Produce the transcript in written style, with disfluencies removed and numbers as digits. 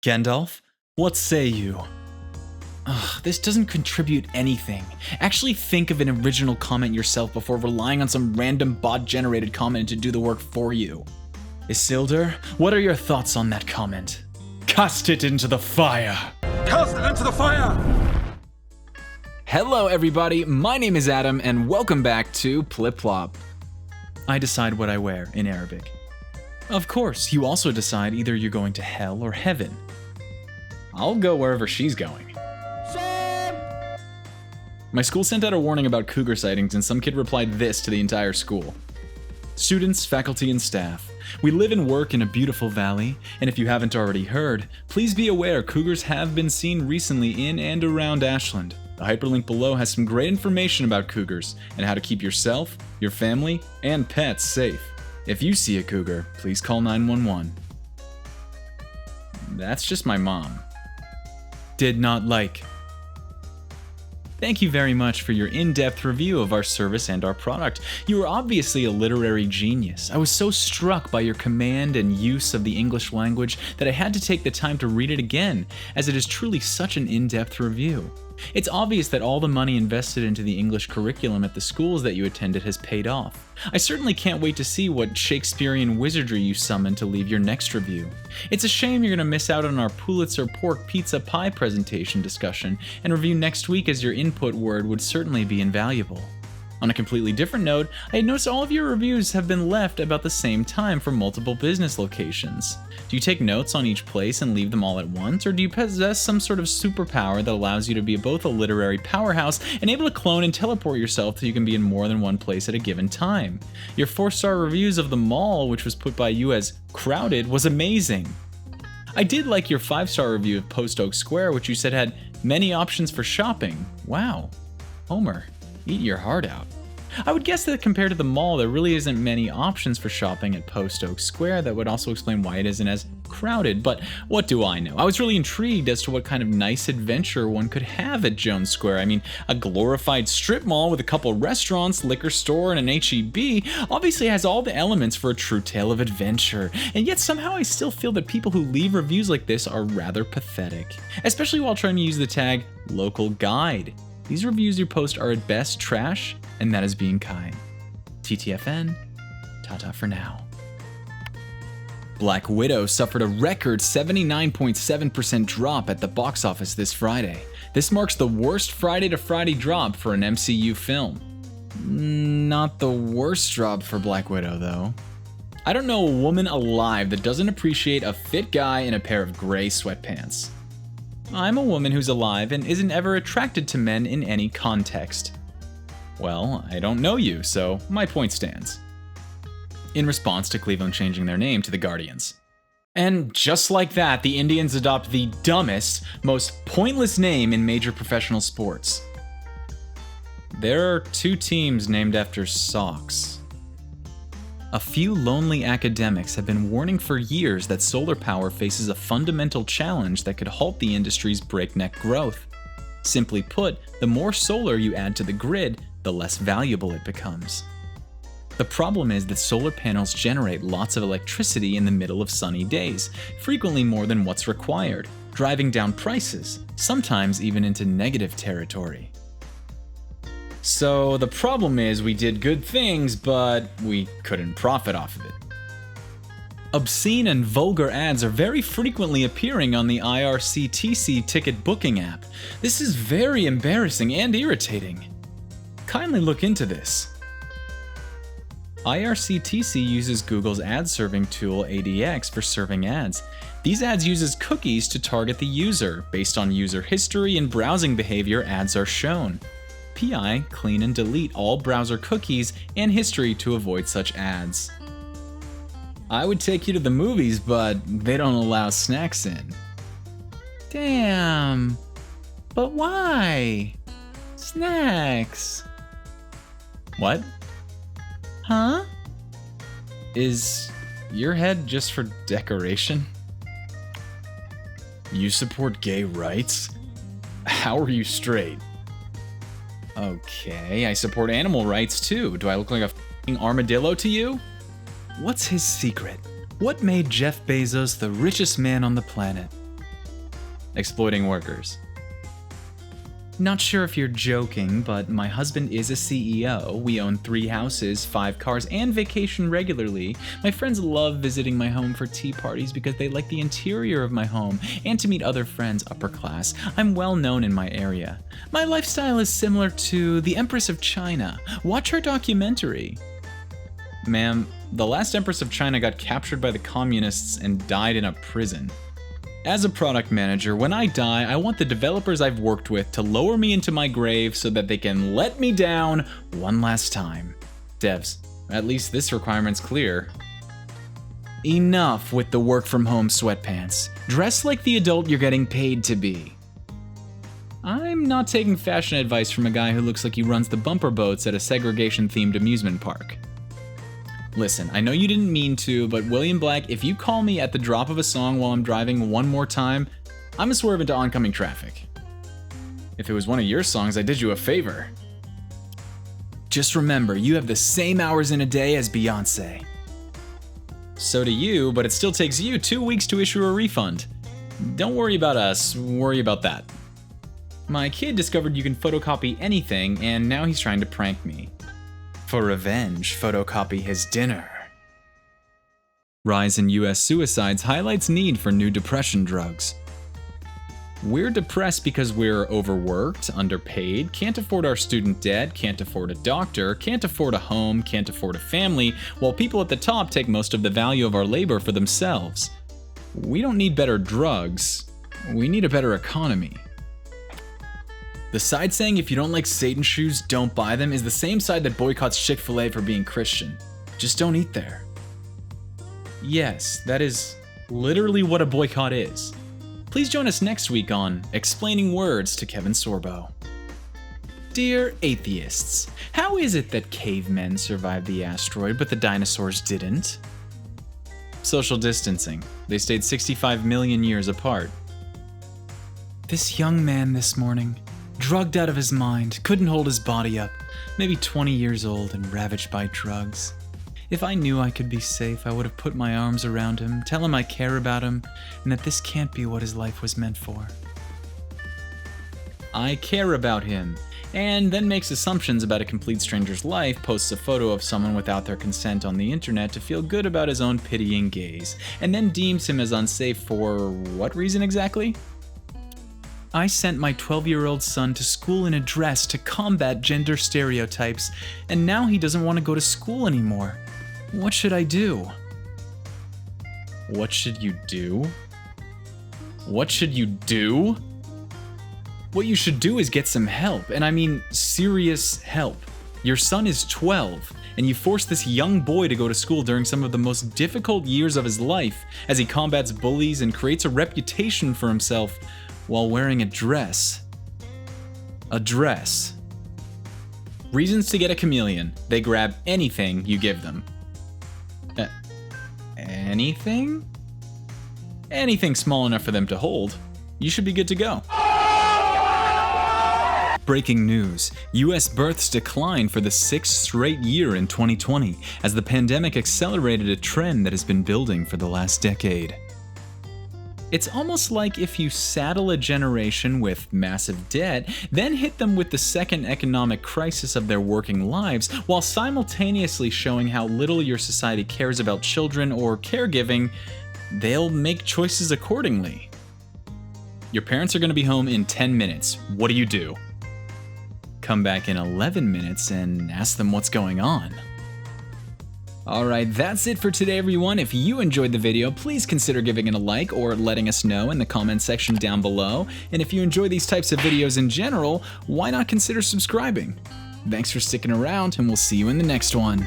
Gandalf, what say you? Ugh, this doesn't contribute anything. Actually think of an original comment yourself before relying on some random bot-generated comment to do the work for you. Isildur, what are your thoughts on that comment? Cast it into the fire! Cast it into the fire! Hello everybody, my name is Adam and welcome back to pliplop. I decide what I wear in Arabic. Of course, you also decide either you're going to hell or heaven. I'll go wherever she's going. My school sent out a warning about cougar sightings and some kid replied this to the entire school. Students, faculty, and staff, we live and work in a beautiful valley, and if you haven't already heard, please be aware cougars have been seen recently in and around Ashland. The hyperlink below has some great information about cougars and how to keep yourself, your family, and pets safe. If you see a cougar, please call 911. That's just my mom. Did not like. Thank you very much for your in-depth review of our service and our product. You are obviously a literary genius. I was so struck by your command and use of the English language that I had to take the time to read it again, as it is truly such an in-depth review. It's obvious that all the money invested into the English curriculum at the schools that you attended has paid off. I certainly can't wait to see what Shakespearean wizardry you summon to leave your next review. It's a shame you're going to miss out on our Pulitzer pork pizza pie presentation discussion and review next week, as your input word would certainly be invaluable. On a completely different note, I noticed all of your reviews have been left about the same time for multiple business locations. Do you take notes on each place and leave them all at once, or do you possess some sort of superpower that allows you to be both a literary powerhouse and able to clone and teleport yourself so you can be in more than one place at a given time? Your 4-star reviews of the mall, which was put by you as crowded, was amazing. I did like your 5-star review of Post Oak Square, which you said had many options for shopping. Wow. Homer, eat your heart out. I would guess that compared to the mall, there really isn't many options for shopping at Post Oak Square. That would also explain why it isn't as crowded, but what do I know? I was really intrigued as to what kind of nice adventure one could have at Jones Square. I mean, a glorified strip mall with a couple restaurants, liquor store, and an H-E-B obviously has all the elements for a true tale of adventure, and yet somehow I still feel that people who leave reviews like this are rather pathetic, especially while trying to use the tag local guide. These reviews you post are at best trash, and that is being kind. TTFN, ta-ta for now. Black Widow suffered a record 79.7% drop at the box office this Friday. This marks the worst Friday to Friday drop for an MCU film. Not the worst drop for Black Widow, though. I don't know a woman alive that doesn't appreciate a fit guy in a pair of gray sweatpants. I'm a woman who's alive and isn't ever attracted to men in any context. Well, I don't know you, so my point stands. In response to Cleveland changing their name to the Guardians. And just like that, the Indians adopt the dumbest, most pointless name in major professional sports. There are 2 teams named after socks. A few lonely academics have been warning for years that solar power faces a fundamental challenge that could halt the industry's breakneck growth. Simply put, the more solar you add to the grid, the less valuable it becomes. The problem is that solar panels generate lots of electricity in the middle of sunny days, frequently more than what's required, driving down prices, sometimes even into negative territory. So the problem is we did good things, but we couldn't profit off of it. Obscene and vulgar ads are very frequently appearing on the IRCTC ticket booking app. This is very embarrassing and irritating. Kindly look into this. IRCTC uses Google's ad serving tool ADX for serving ads. These ads uses cookies to target the user. Based on user history and browsing behavior, ads are shown. PI clean and delete all browser cookies and history to avoid such ads. I would take you to the movies, but they don't allow snacks in. Damn. But why? Snacks. What? Huh? Is your head just for decoration? You support gay rights? How are you straight? Okay, I support animal rights too. Do I look like a f***ing armadillo to you? What's his secret? What made Jeff Bezos the richest man on the planet? exploiting workers. Not sure if you're joking, but my husband is a CEO. We own 3 houses, 5 cars, and vacation regularly. My friends love visiting my home for tea parties because they like the interior of my home and to meet other friends upper class. I'm well known in my area. My lifestyle is similar to the Empress of China. Watch her documentary. Ma'am, the last Empress of China got captured by the communists and died in a prison. As a product manager, when I die, I want the developers I've worked with to lower me into my grave so that they can let me down one last time. Devs, at least this requirement's clear. Enough with the work from home sweatpants. Dress like the adult you're getting paid to be. I'm not taking fashion advice from a guy who looks like he runs the bumper boats at a segregation-themed amusement park. Listen, I know you didn't mean to, but William Black, if you call me at the drop of a song while I'm driving one more time, I'm a swerve into oncoming traffic. If it was one of your songs, I did you a favor. Just remember, you have the same hours in a day as Beyonce. So do you, but it still takes you 2 weeks to issue a refund. Don't worry about us, worry about that. My kid discovered you can photocopy anything, and now he's trying to prank me. For revenge, photocopy his dinner. Rise in US suicides highlights need for new depression drugs. We're depressed because we're overworked, underpaid, can't afford our student debt, can't afford a doctor, can't afford a home, can't afford a family, while people at the top take most of the value of our labor for themselves. We don't need better drugs, we need a better economy. The side saying if you don't like Satan shoes, don't buy them is the same side that boycotts Chick-fil-A for being Christian. Just don't eat there. Yes, that is literally what a boycott is. Please join us next week on Explaining Words to Kevin Sorbo. Dear atheists, how is it that cavemen survived the asteroid but the dinosaurs didn't? Social distancing. They stayed 65 million years apart. This young man this morning, drugged out of his mind, couldn't hold his body up, maybe 20 years old and ravaged by drugs. If I knew I could be safe, I would have put my arms around him, tell him I care about him, and that this can't be what his life was meant for. I care about him, and then makes assumptions about a complete stranger's life, posts a photo of someone without their consent on the internet to feel good about his own pitying gaze, and then deems him as unsafe for what reason exactly? I sent my 12-year-old son to school in a dress to combat gender stereotypes, and now he doesn't want to go to school anymore. What should I do? What should you do? What should you do? What you should do is get some help, and I mean serious help. Your son is 12, and you force this young boy to go to school during some of the most difficult years of his life as he combats bullies and creates a reputation for himself while wearing a dress. A dress. Reasons to get a chameleon. They grab anything you give them. Anything? Anything small enough for them to hold. You should be good to go. Breaking news. US births declined for the 6th straight year in 2020 as the pandemic accelerated a trend that has been building for the last decade. It's almost like if you saddle a generation with massive debt, then hit them with the second economic crisis of their working lives, while simultaneously showing how little your society cares about children or caregiving, they'll make choices accordingly. Your parents are going to be home in 10 minutes. What do? Come back in 11 minutes and ask them what's going on. Alright, that's it for today everyone. If you enjoyed the video, please consider giving it a like or letting us know in the comment section down below. And if you enjoy these types of videos in general, why not consider subscribing? Thanks for sticking around, and we'll see you in the next one.